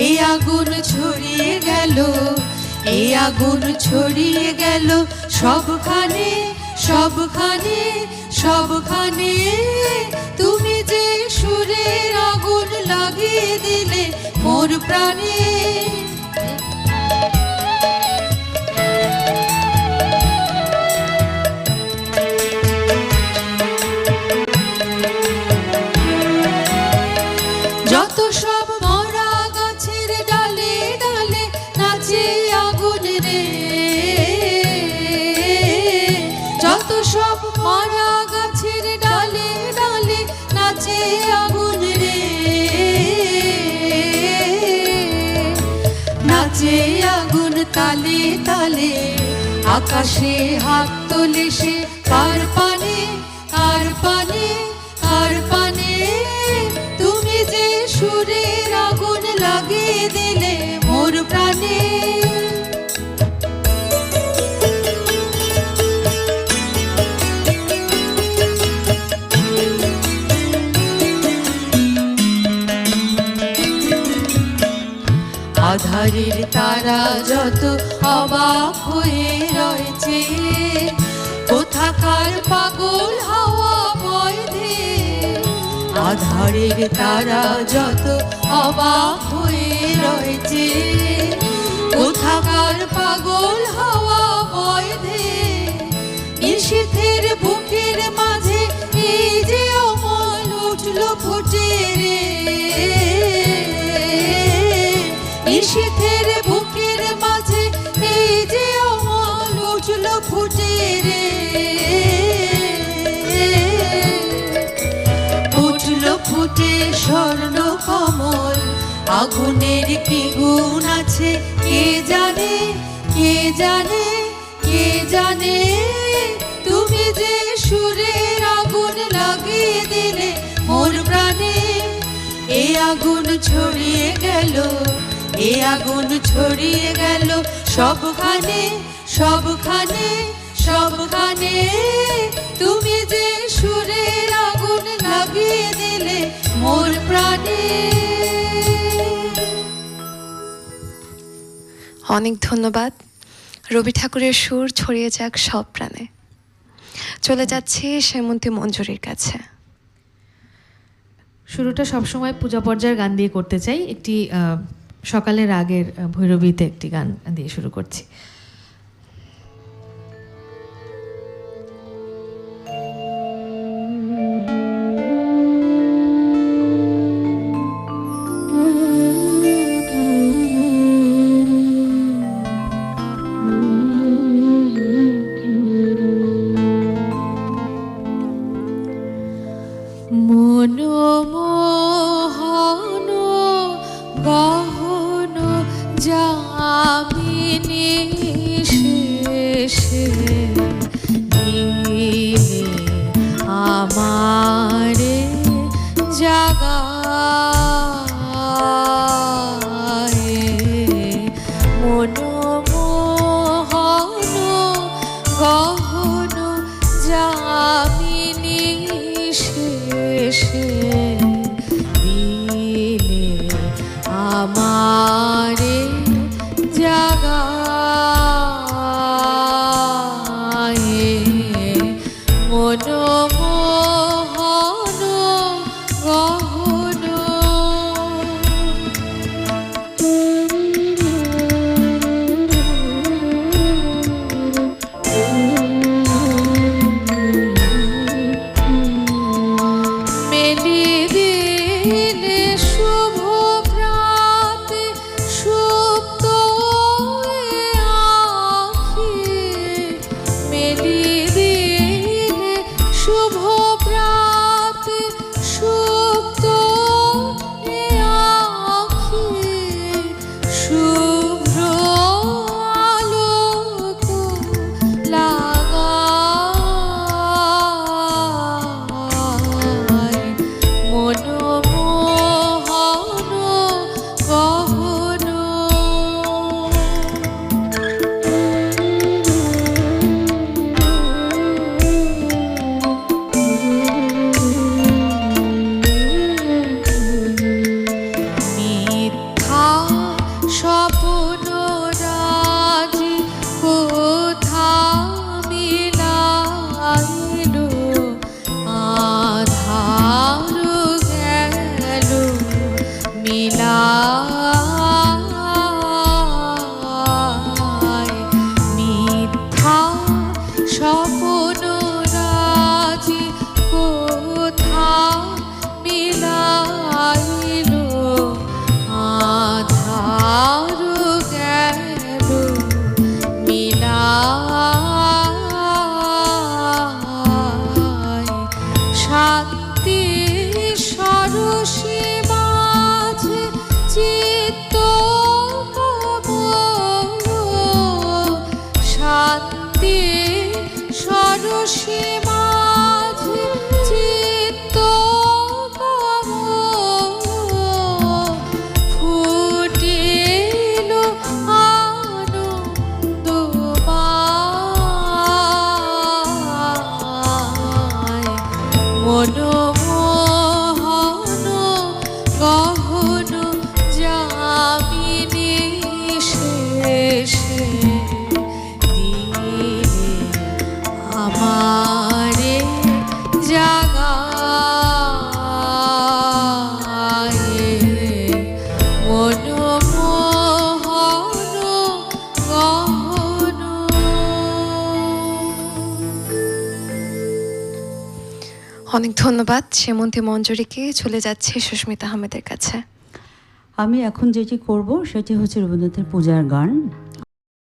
এই আগুন ছড়িয়ে গেল, এই আগুন ছড়িয়ে গেল সবখানে সবখানে সবখানে। তুমি যে সুরের আগুন লাগিয়ে দিলে মোর প্রাণে। যত সব মরা গাছের ডালে ডালে নাচে আগুন রে, যত সব মরা গাছের ডালে ডালে নাচে আগুন রে, নাচে আগুন তালে তালে। আকাশে হাত তোলে সে কার পানে কার পানে কার পানে। তুমি যে সুরের আগুন লাগিয়ে দিলে মোর প্রাণে। আধারের তারা যত অবাক হয়ে রয়েছে, কোথাকার পাগল হাওয়া বয় ধে। আধারের তারা যত অবাক হয়ে রয়েছে, কোথাকার পাগল হাওয়া বয় ধে। নিশীথের বুকের মাঝে এই যে অমল উঠল ফুটে রে, নিশীথের বুকের মাঝে এই যে অমল উঠল ফুটে রে, উঠল ফুটে স্বর্ণ কমল। আগুনের কি গুণ আছে কে জানে কে জানে কে জানে। তুমি যে সুরের আগুন লাগিয়ে দিলে মোর প্রাণে। এ আগুন ছড়িয়ে গেল, এ আগুন ছড়িয়ে গেল সবখানে সবখানে সবখানে। তুমি যে সুরের আগুন লাগিয়ে দিলে মোর প্রাণে। অনেক ধন্যবাদ। রবি ঠাকুরের সুর ছড়িয়ে যাক সব প্রাণে। চলে যাচ্ছি সেমন্তী মঞ্জুরির কাছে। শুরুটা সবসময় পূজা পর্যায়ের গান দিয়ে করতে চাই। একটি সকালের আগের ভৈরবীতে একটি গান দিয়ে শুরু করছি। মিথ্যা স্বপ্ন রাজি কোথা মিলাইল আধার গেল মিলাই শান্তি সরসী মাঝে চিত্ত শান্তি সরসী মাঝে চিত্ত ফুটিল আনন্দময় মনমোহন গহন যামিনী শেষে দিলে আমারে জাগায়ে মনমোহন গহন। অনেক ধন্যবাদ সেমন্তী মঞ্জুরিকে। চলে যাচ্ছে সুস্মিতা আহমেদের কাছে। আমি এখন যেটি করব সেটি হচ্ছে রবীন্দ্রনাথের পূজার গান।